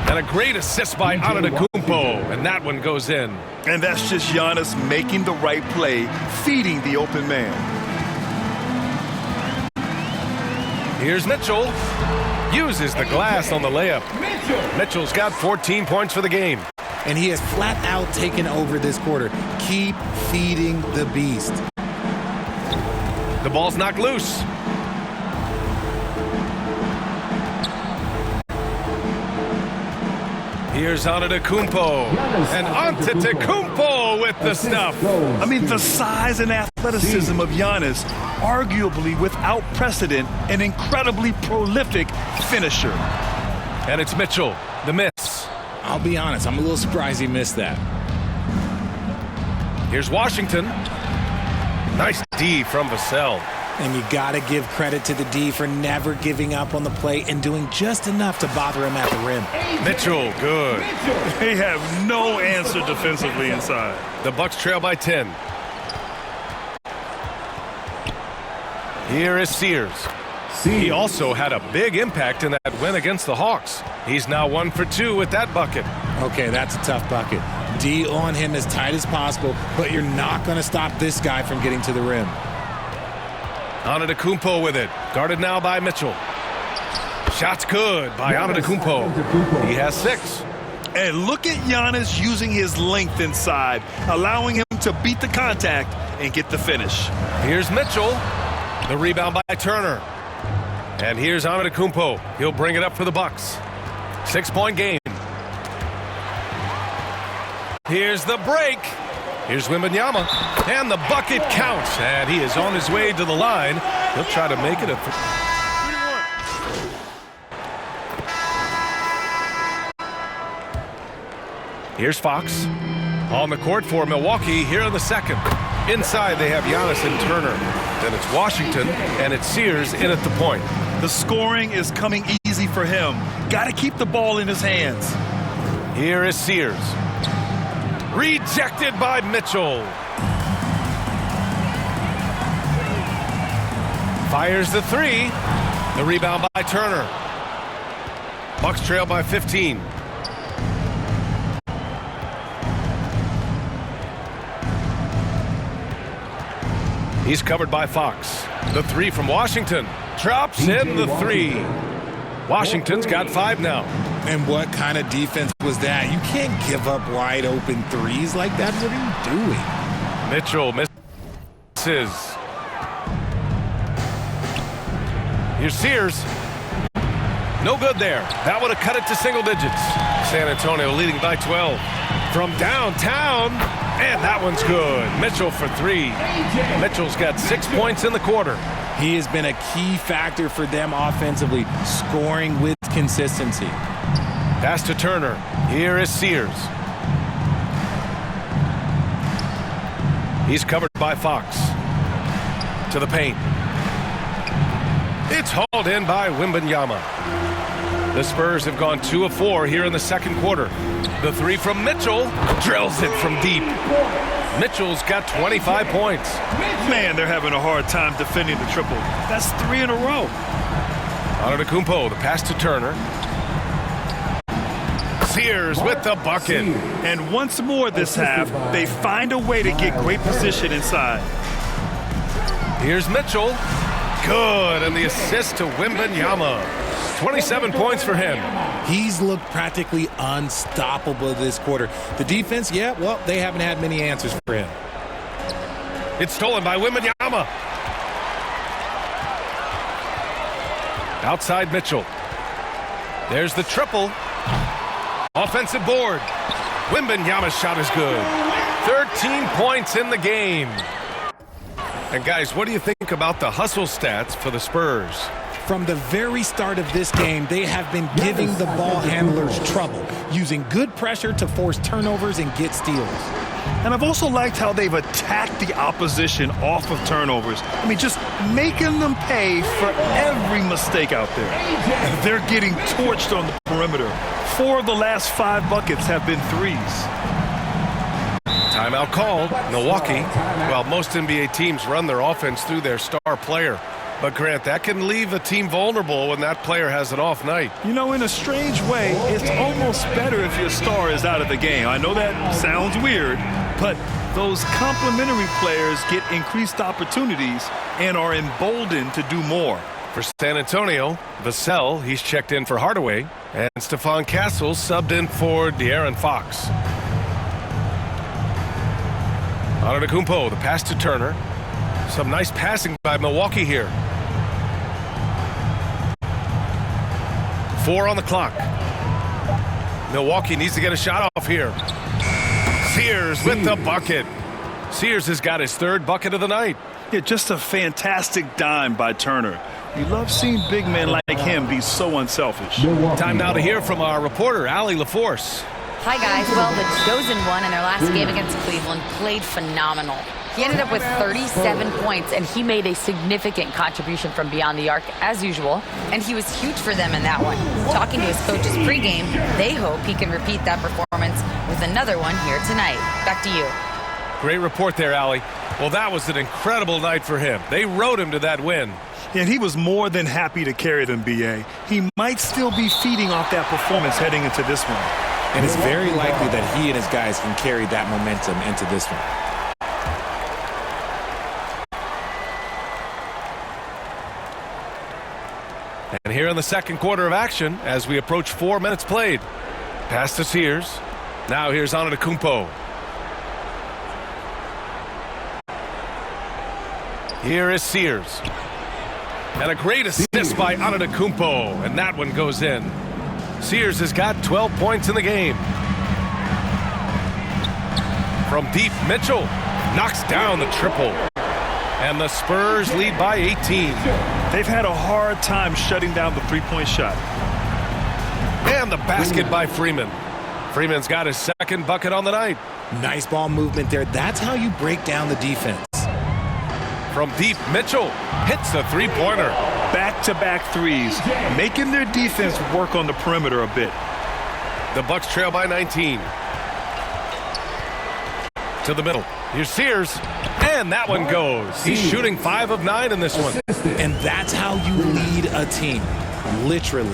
[SPEAKER 13] And a great assist by Antetokounmpo, and that one goes in.
[SPEAKER 14] And that's just Giannis making the right play, feeding the open man.
[SPEAKER 13] Here's Mitchell. Uses the glass on the layup. Mitchell's got 14 points for the game.
[SPEAKER 15] And he has flat out taken over this quarter. Keep feeding the beast.
[SPEAKER 13] The ball's knocked loose. Here's Antetokounmpo. And Antetokounmpo with the stuff.
[SPEAKER 14] I mean, the size and athleticism of Giannis, arguably without precedent, an incredibly prolific finisher.
[SPEAKER 13] And it's Mitchell, the miss.
[SPEAKER 15] I'll be honest, I'm a little surprised he missed that.
[SPEAKER 13] Here's Washington. Nice D from Vassell.
[SPEAKER 15] And you got to give credit to the D for never giving up on the play and doing just enough to bother him at the rim.
[SPEAKER 13] Mitchell, good.
[SPEAKER 14] They have no answer defensively inside.
[SPEAKER 13] The Bucks trail by 10. Here is Sears. He also had a big impact in that win against the Hawks. He's now 1 for 2 with that bucket.
[SPEAKER 15] Okay, that's a tough bucket. D on him as tight as possible, but you're not going to stop this guy from getting to the rim.
[SPEAKER 13] Antetokounmpo with it. Guarded now by Mitchell. Shot's good by Antetokounmpo. He has 6.
[SPEAKER 14] And look at Giannis using his length inside, allowing him to beat the contact and get the finish.
[SPEAKER 13] Here's Mitchell. The rebound by Turner. And here's Antetokounmpo. He'll bring it up for the Bucks. 6-point game. Here's the break. Here's Wembanyama. And the bucket counts. And he is on his way to the line. He'll try to make it a 3. Here's Fox on the court for Milwaukee here in the second. Inside, they have Giannis and Turner. Then it's Washington, and it's Sears in at the point.
[SPEAKER 14] The scoring is coming easy for him. Got to keep the ball in his hands.
[SPEAKER 13] Here is Sears. Rejected by Mitchell. Fires the 3. The rebound by Turner. Bucks trail by 15. He's covered by Fox. The 3 from Washington. Drops in the 3. Washington's got 5 now.
[SPEAKER 15] And what kind of defense was that? You can't give up wide open threes like that. What are you doing?
[SPEAKER 13] Mitchell misses. Here's Sears. No good there. That would have cut it to single digits. San Antonio leading by 12. From downtown. And that one's good. Mitchell for 3. Mitchell's got 6 points in the quarter.
[SPEAKER 15] He has been a key factor for them offensively, scoring with consistency.
[SPEAKER 13] Pass to Turner. Here is Sears. He's covered by Fox. To the paint. It's hauled in by Wembanyama. The Spurs have gone 2 of 4 here in the second quarter. The 3 from Mitchell drills it from deep. Mitchell's got 25 points.
[SPEAKER 14] Man, they're having a hard time defending the triple. That's 3 in a row.
[SPEAKER 13] Antetokounmpo, the pass to Turner. Sears with the bucket.
[SPEAKER 14] And once more this half, they find a way to get great position inside.
[SPEAKER 13] Here's Mitchell. Good, and the assist to Wembanyama. 27 points for him.
[SPEAKER 15] He's looked practically unstoppable this quarter. The defense, yeah, well, they haven't had many answers for him.
[SPEAKER 13] It's stolen by Wembanyama. Outside Mitchell. There's the triple. Offensive board. Wembanyama's shot is good. 13 points in the game. And guys, what do you think about the hustle stats for the Spurs?
[SPEAKER 15] From the very start of this game, they have been giving the ball handlers trouble, using good pressure to force turnovers and get steals.
[SPEAKER 14] And I've also liked how they've attacked the opposition off of turnovers. I mean, just making them pay for every mistake out there. They're getting torched on the perimeter. 4 of the last 5 buckets have been 3s.
[SPEAKER 13] Timeout called. Milwaukee. Well, most NBA teams run their offense through their star player. But, Grant, that can leave a team vulnerable when that player has an off night.
[SPEAKER 14] You know, in a strange way, it's almost better if your star is out of the game. I know that sounds weird, but those complementary players get increased opportunities and are emboldened to do more.
[SPEAKER 13] For San Antonio, Vassell, he's checked in for Hardaway, and Stephon Castle subbed in for De'Aaron Fox. Antetokounmpo, the pass to Turner. Some nice passing by Milwaukee here. 4 on the clock. Milwaukee needs to get a shot off here. Sears with the bucket. Sears has got his 3rd bucket of the night.
[SPEAKER 14] Yeah, just a fantastic dime by Turner. You love seeing big men like him be so unselfish.
[SPEAKER 13] Time now to hear from our reporter, Allie LaForce.
[SPEAKER 9] Hi, guys. Well, the Chosen One in their last game against Cleveland played phenomenal. He ended up with 37 points, and he made a significant contribution from beyond the arc, as usual, and he was huge for them in that one. Talking to his coaches pregame, they hope he can repeat that performance with another one here tonight. Back to you.
[SPEAKER 13] Great report there, Allie. Well, that was an incredible night for him. They rode him to that win.
[SPEAKER 14] And he was more than happy to carry them, B.A. He might still be feeding off that performance heading into this one.
[SPEAKER 15] And it's very likely that he and his guys can carry that momentum into this one.
[SPEAKER 13] And here in the second quarter of action, as we approach 4 minutes played. Pass to Sears. Now here's Antetokounmpo. Here is Sears. And a great assist by Antetokounmpo. And that one goes in. Sears has got 12 points in the game. From deep, Mitchell knocks down the triple. And the Spurs lead by 18.
[SPEAKER 14] They've had a hard time shutting down the three-point shot.
[SPEAKER 13] And the basket by Freeman. Freeman's got his second bucket on the night.
[SPEAKER 15] Nice ball movement there. That's how you break down the defense.
[SPEAKER 13] From deep, Mitchell hits the three-pointer.
[SPEAKER 14] Back-to-back threes, making their defense work on the perimeter a bit.
[SPEAKER 13] The Bucks trail by 19. To the middle. Here's Sears. And that one goes. He's shooting 5 of 9 in this one.
[SPEAKER 15] And that's how you lead a team. Literally.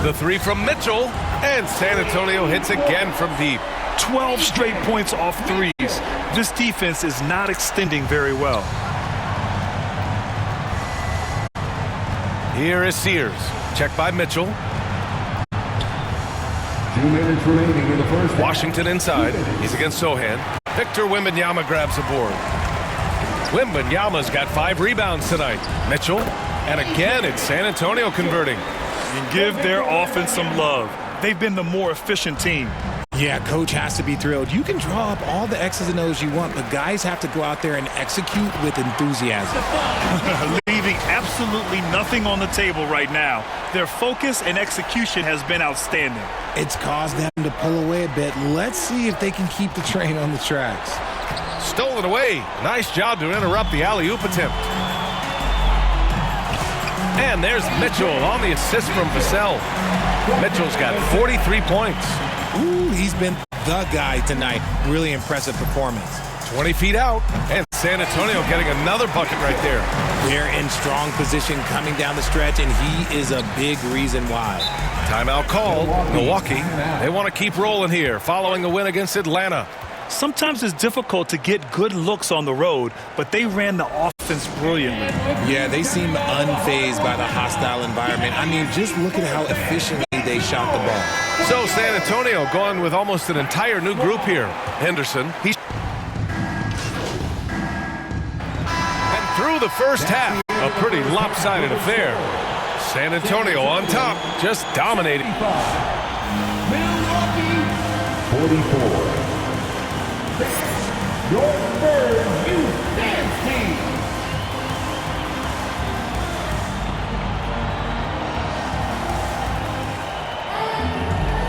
[SPEAKER 13] The three from Mitchell. And San Antonio hits again from deep.
[SPEAKER 14] 12 straight points off threes. This defense is not extending very well.
[SPEAKER 13] Here is Sears. Checked by Mitchell.
[SPEAKER 11] 2 minutes remaining in the first.
[SPEAKER 13] Washington inside. He's against Sohan. Victor Wembanyama grabs the board. Wembanyama's got 5 rebounds tonight. Mitchell. And again, it's San Antonio converting.
[SPEAKER 14] And give their offense some love. They've been the more efficient team.
[SPEAKER 15] Yeah, coach has to be thrilled. You can draw up all the X's and O's you want, but guys have to go out there and execute with enthusiasm.
[SPEAKER 14] Leaving absolutely nothing on the table right now. Their focus and execution has been outstanding.
[SPEAKER 15] It's caused them to pull away a bit. Let's see if they can keep the train on the tracks.
[SPEAKER 13] Stolen away. Nice job to interrupt the alley-oop attempt. And there's Mitchell on the assist from Vassell. Mitchell's got 43 points.
[SPEAKER 15] Ooh, he's been the guy tonight. Really impressive performance.
[SPEAKER 13] 20 feet out, and San Antonio getting another bucket right there.
[SPEAKER 15] They're in strong position coming down the stretch, and he is a big reason why.
[SPEAKER 13] Timeout called. Milwaukee, they want to keep rolling here following a win against Atlanta.
[SPEAKER 14] Sometimes it's difficult to get good looks on the road, but they ran the offense brilliantly.
[SPEAKER 15] Yeah, they seem unfazed by the hostile environment. I mean, just look at how efficiently they shot the ball.
[SPEAKER 13] So San Antonio going with almost an entire new group here. Henderson, and through the first half, a pretty lopsided affair. San Antonio on top, just dominating.
[SPEAKER 11] Milwaukee, 44. Your Spurs Youth Dance Team.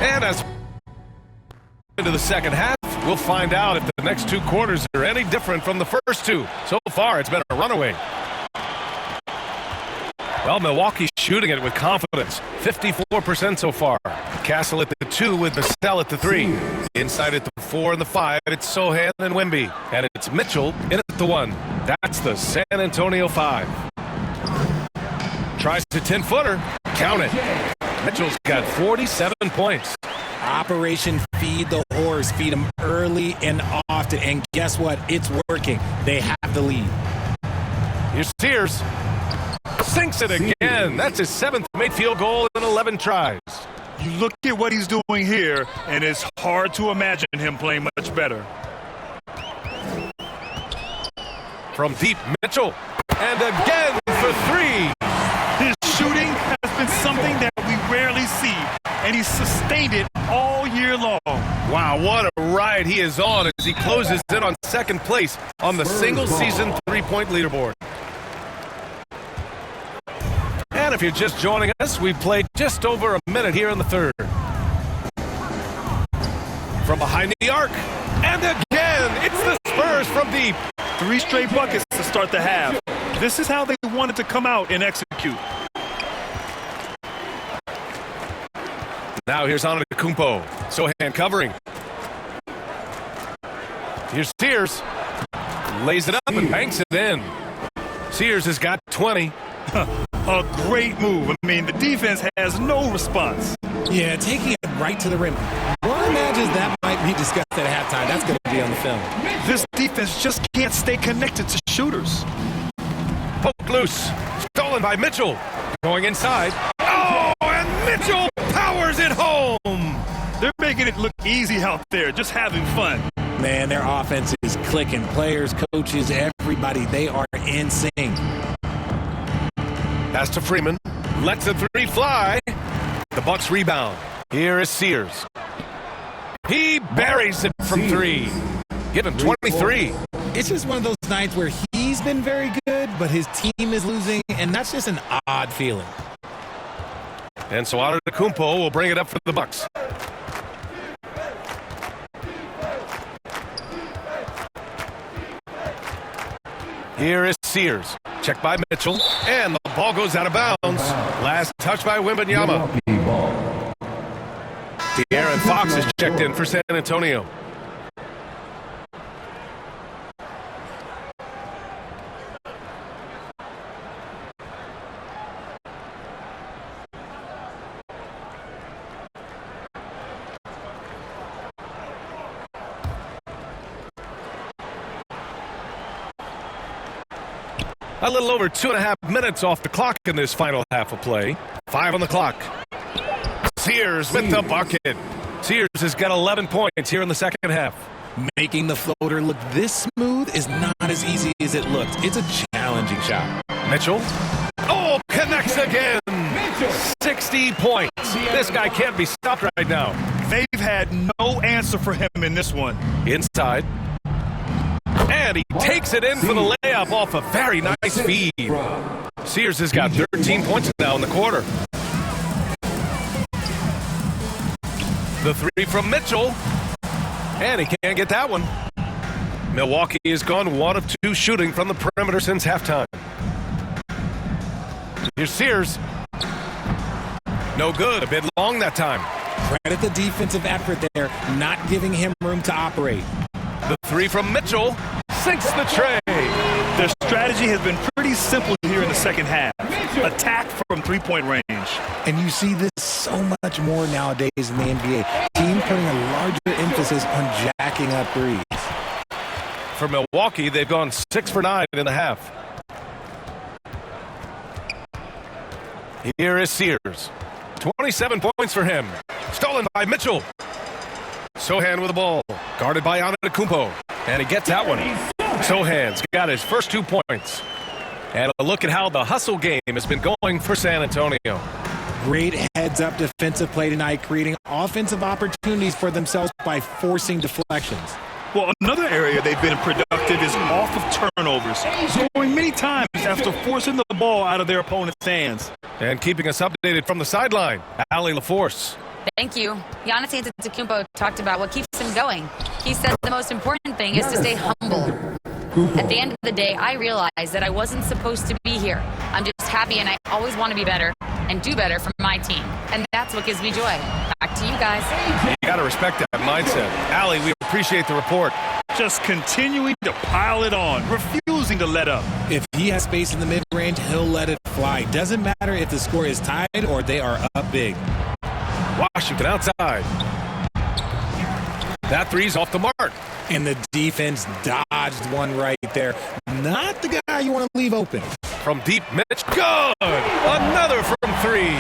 [SPEAKER 13] And as into the second half, we'll find out if the next 2 quarters are any different from the first 2. So far, it's been a runaway. Well, Milwaukee's shooting it with confidence. 54% so far. Castle at the 2 with Vassell at the 3. Inside at the 4 and the 5, it's Sohan and Wemby. And it's Mitchell in at the 1. That's the San Antonio 5. Tries to 10-footer. Count it. Mitchell's got 47 points.
[SPEAKER 15] Operation Feed the Horse. Feed them early and often. And guess what? It's working. They have the lead.
[SPEAKER 13] Here's Sears. Sinks it again. That's his 7th made field goal in 11 tries.
[SPEAKER 14] You look at what he's doing here, and it's hard to imagine him playing much better.
[SPEAKER 13] From deep, Mitchell. And again for 3.
[SPEAKER 14] His shooting has been something that we rarely see, and he's sustained it all year long.
[SPEAKER 13] Wow, what a ride he is on as he closes in on 2nd place on the single-season 3-point leaderboard. And if you're just joining us, we've played just over a minute here in the 3rd. From behind the arc, and again, it's the Spurs from deep.
[SPEAKER 14] 3 straight buckets to start the half. This is how they wanted to come out and execute.
[SPEAKER 13] Now here's Antetokounmpo. Sohan covering. Here's Sears. Lays it up and banks it in. Sears has got 20.
[SPEAKER 14] A great move. I mean, the defense has no response.
[SPEAKER 15] Yeah, taking it right to the rim. One imagines that might be discussed at halftime. That's going to be on the film.
[SPEAKER 14] This defense just can't stay connected to shooters.
[SPEAKER 13] Poked loose. Stolen by Mitchell. Going inside. Oh, and Mitchell powers it home.
[SPEAKER 14] They're making it look easy out there, just having fun.
[SPEAKER 15] Man, their offense is clicking. Players, coaches, everybody, they are in sync.
[SPEAKER 13] Pass to Freeman. Lets the 3 fly. The Bucks rebound. Here is Sears. He buries it from three. Give him 23.
[SPEAKER 15] It's just one of those nights where he's been very good, but his team is losing, and that's just an odd feeling.
[SPEAKER 13] And so Antetokounmpo will bring it up for the Bucks. Here is Sears. Checked by Mitchell. And the ball goes out of bounds. Last touch by Wembanyama. De'Aaron Fox is checked in for San Antonio. A little over 2.5 minutes off the clock in this final half of play. 5 on the clock. Sears with the bucket. Sears has got 11 points here in the second half.
[SPEAKER 15] Making the floater look this smooth is not as easy as it looks. It's a challenging shot.
[SPEAKER 13] Mitchell. Oh, connects again. 60 points. This guy can't be stopped right now.
[SPEAKER 14] They've had no answer for him in this one.
[SPEAKER 13] Inside. And he takes it in for the layup off a very nice feed. Sears has got 13 points now in the quarter. The three from Mitchell. And he can't get that one. Milwaukee has gone 1 of 2 shooting from the perimeter since halftime. Here's Sears. No good. A bit long that time.
[SPEAKER 15] Credit the defensive effort there, not giving him room to operate.
[SPEAKER 13] The three from Mitchell sinks the tray.
[SPEAKER 14] Their strategy has been pretty simple here in the second half. Attack from three-point range.
[SPEAKER 15] And you see this so much more nowadays in the NBA. Teams putting a larger emphasis on jacking up threes.
[SPEAKER 13] For Milwaukee, they've gone 6 for 9 in the half. Here is Sears. 27 points for him. Stolen by Mitchell. Sohan with the ball. Guarded by Antetokounmpo. And he gets that one. Sohan's got his first 2 points. And a look at how the hustle game has been going for San Antonio.
[SPEAKER 15] Great heads-up defensive play tonight, creating offensive opportunities for themselves by forcing deflections.
[SPEAKER 14] Well, another area they've been productive is off of turnovers, scoring many times after forcing the ball out of their opponent's hands.
[SPEAKER 13] And keeping us updated from the sideline, Allie LaForce.
[SPEAKER 9] Thank you. Giannis Antetokounmpo talked about what keeps him going. He said the most important thing is to stay humble. At the end of the day, I realized that I wasn't supposed to be here. I'm just happy, and I always want to be better and do better for my team. And that's what gives me joy. Back to you guys.
[SPEAKER 13] You got to respect that mindset. Allie, we appreciate the report.
[SPEAKER 14] Just continuing to pile it on, refusing to let up.
[SPEAKER 15] If he has space in the mid-range, he'll let it fly. Doesn't matter if the score is tied or they are up big.
[SPEAKER 13] Washington outside. That three's off the mark.
[SPEAKER 15] And the defense dodged one right there. Not the guy you want to leave open.
[SPEAKER 13] From deep, Mitch. Good! Another from 3.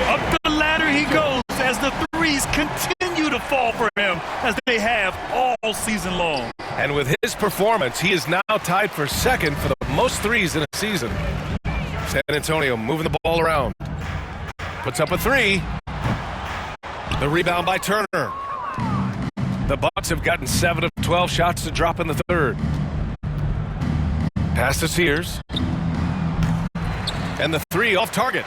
[SPEAKER 14] Up the ladder he goes as the threes continue to fall for him as they have all season long.
[SPEAKER 13] And with his performance, he is now tied for second for the most threes in a season. San Antonio moving the ball around. Puts up a 3. The rebound by Turner. The Bucks have gotten 7 of 12 shots to drop in the third. Pass to Sears. And the 3 off target.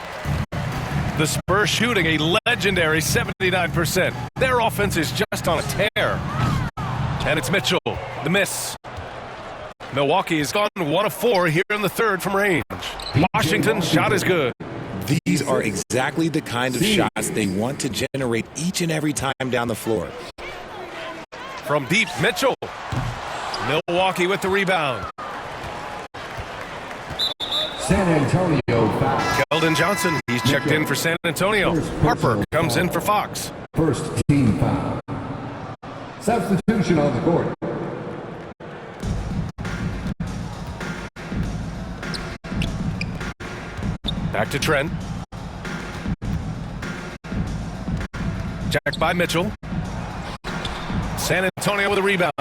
[SPEAKER 13] The Spurs shooting a legendary 79%. Their offense is just on a tear. And it's Mitchell. The miss. Milwaukee has gone 1 of 4 here in the third from range. Washington's shot is good.
[SPEAKER 15] These are exactly the kind of shots they want to generate each and every time down the floor.
[SPEAKER 13] From deep, Mitchell. Milwaukee with the rebound.
[SPEAKER 11] San Antonio foul.
[SPEAKER 13] Keldon Johnson, he's checked in for San Antonio. Harper comes in for Fox.
[SPEAKER 11] First team foul. Substitution on the court.
[SPEAKER 13] Back to Trent. Checked by Mitchell. San Antonio with a rebound.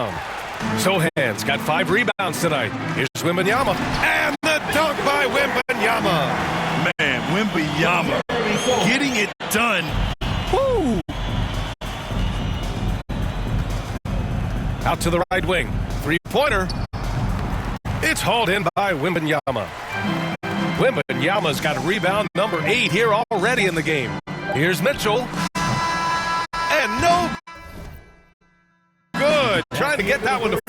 [SPEAKER 13] Sohan's got 5 rebounds tonight. Here's Wembanyama. And the dunk by Wembanyama.
[SPEAKER 14] Man, Wembanyama getting it done. Woo!
[SPEAKER 13] Out to the right wing. Three-pointer. It's hauled in by Wembanyama. Wembanyama's got rebound number 8 here already in the game. Here's Mitchell. And no good. Trying to get that one to...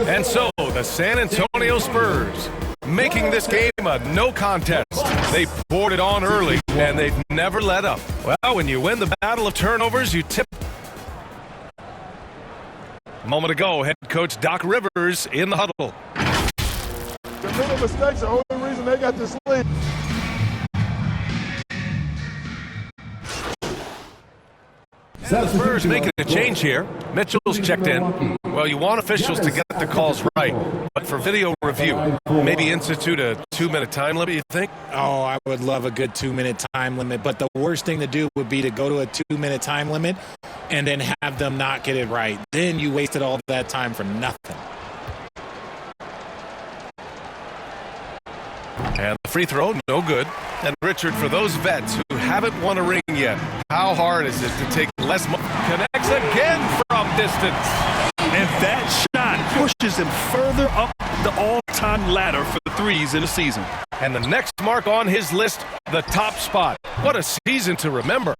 [SPEAKER 13] And so the San Antonio Spurs making this game a no contest. They poured it on early and they've never let up. Well, when you win the battle of turnovers, you tip. A moment ago, head coach Doc Rivers in the huddle.
[SPEAKER 16] The little mistakes are the only reason they got this lead.
[SPEAKER 13] The Spurs making a change here. Mitchell's checked in. Well, you want officials to get the calls right, but for video review, maybe institute a 2-minute time limit, you think?
[SPEAKER 15] Oh, I would love a good 2-minute time limit, but the worst thing to do would be to go to a 2-minute time limit and then have them not get it right. Then you wasted all that time for nothing.
[SPEAKER 13] And the free throw, no good. And Richard, for those vets who haven't won a ring yet, how hard is it to take less money? Connects again from distance.
[SPEAKER 14] And that shot pushes him further up the all-time ladder for the threes in the season.
[SPEAKER 13] And the next mark on his list, the top spot. What a season to remember.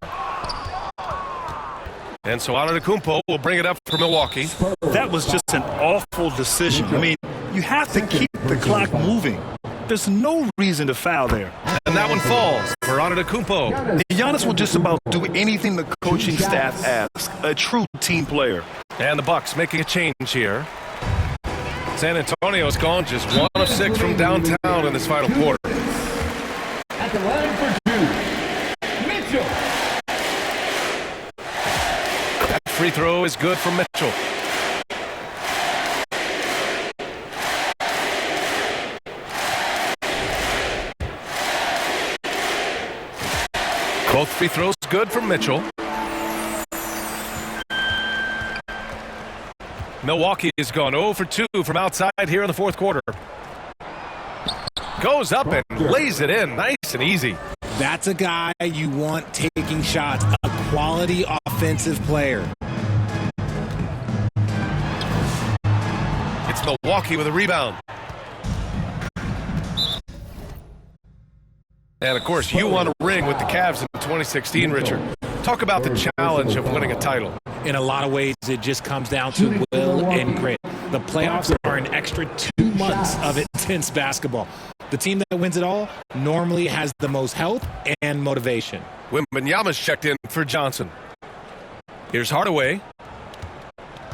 [SPEAKER 13] And so Antetokounmpo will bring it up for Milwaukee.
[SPEAKER 14] That was just an awful decision. I mean, you have to keep the clock moving. There's no reason to foul there.
[SPEAKER 13] And that one falls for Antetokounmpo.
[SPEAKER 14] Giannis will just about do anything the coaching staff asks. A true team player.
[SPEAKER 13] And the Bucks making a change here. San Antonio's gone just 1 of 6 from downtown in this final quarter.
[SPEAKER 11] At the line for 2, Mitchell.
[SPEAKER 13] That free throw is good for Mitchell. Both free throws good for Mitchell. Milwaukee has gone 0 for 2 from outside here in the fourth quarter. Goes up and lays it in nice and easy.
[SPEAKER 15] That's a guy you want taking shots, a quality offensive player.
[SPEAKER 13] It's Milwaukee with a rebound. And, of course, you won a ring with the Cavs in 2016, Richard. Talk about the challenge of winning a title.
[SPEAKER 15] In a lot of ways, it just comes down to will and grit. The playoffs are an extra 2 months of intense basketball. The team that wins it all normally has the most health and motivation.
[SPEAKER 13] Wembanyama's checked in for Johnson. Here's Hardaway.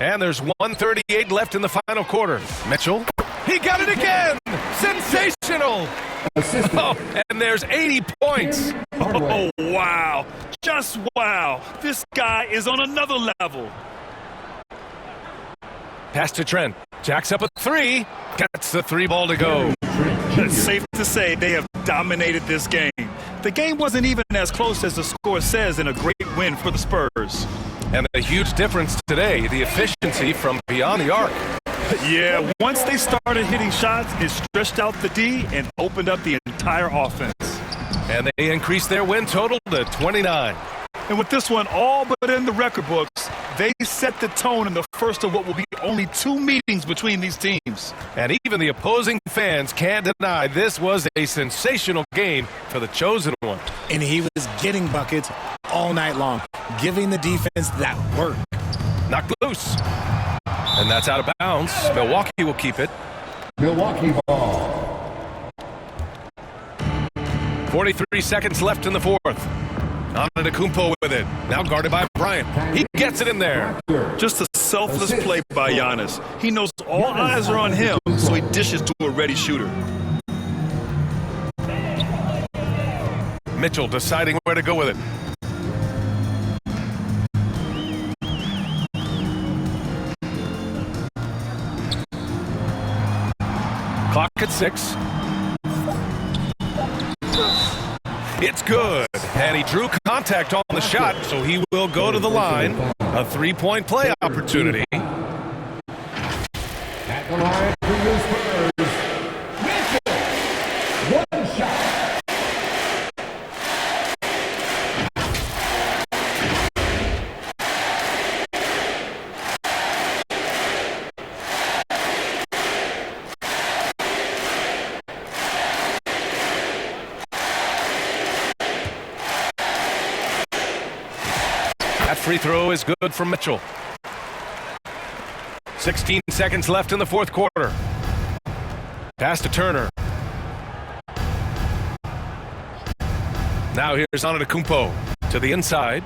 [SPEAKER 13] And there's 1:38 left in the final quarter. Mitchell, he got it again! Sensational! Oh, and there's 80 points.
[SPEAKER 14] Oh, wow. Just wow. This guy is on another level.
[SPEAKER 13] Pass to Trent. Jacks up a 3. Gets the 3 ball to go.
[SPEAKER 14] It's safe to say they have dominated this game. The game wasn't even as close as the score says in a great win for the Spurs.
[SPEAKER 13] And a huge difference today, the efficiency from beyond the arc.
[SPEAKER 14] Yeah, once they started hitting shots, it stretched out the D and opened up the entire offense.
[SPEAKER 13] And they increased their win total to 29.
[SPEAKER 14] And with this one all but in the record books, they set the tone in the first of what will be only 2 meetings between these teams.
[SPEAKER 13] And even the opposing fans can't deny this was a sensational game for the chosen one.
[SPEAKER 15] And he was getting buckets all night long, giving the defense that work.
[SPEAKER 13] Knocked loose. And that's out of bounds. Milwaukee will keep it.
[SPEAKER 11] Milwaukee ball.
[SPEAKER 13] 43 seconds left in the fourth. Antetokounmpo with it. Now guarded by Bryant. He gets it in there.
[SPEAKER 14] Just a selfless play by Giannis. He knows all eyes are on him, so he dishes to a ready shooter.
[SPEAKER 13] Mitchell deciding where to go with it. Clock at 6. It's good. And he drew contact on the shot, so he will go to the line. A three-point play opportunity.
[SPEAKER 11] At the line for the Spurs, Mitchell. One shot.
[SPEAKER 13] That free throw is good for Mitchell. 16 seconds left in the fourth quarter. Pass to Turner. Now here's Antetokounmpo to the inside.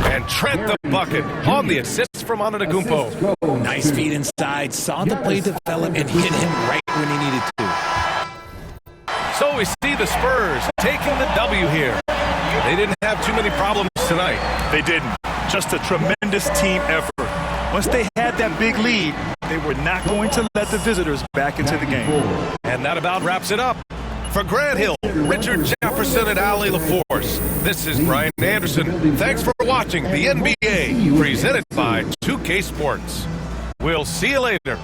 [SPEAKER 13] And Trent the bucket on the assist from Antetokounmpo.
[SPEAKER 15] Nice feed inside. Saw the play develop and hit him right when he needed to.
[SPEAKER 13] So we see the Spurs taking the W here. They didn't have too many problems tonight.
[SPEAKER 14] They didn't. Just a tremendous team effort. Once they had that big lead, they were not going to let the visitors back into the game.
[SPEAKER 13] And that about wraps it up. For Grant Hill, Richard Jefferson, and Ali LaForce, this is Brian Anderson. Thanks for watching the NBA, presented by 2K Sports. We'll see you later.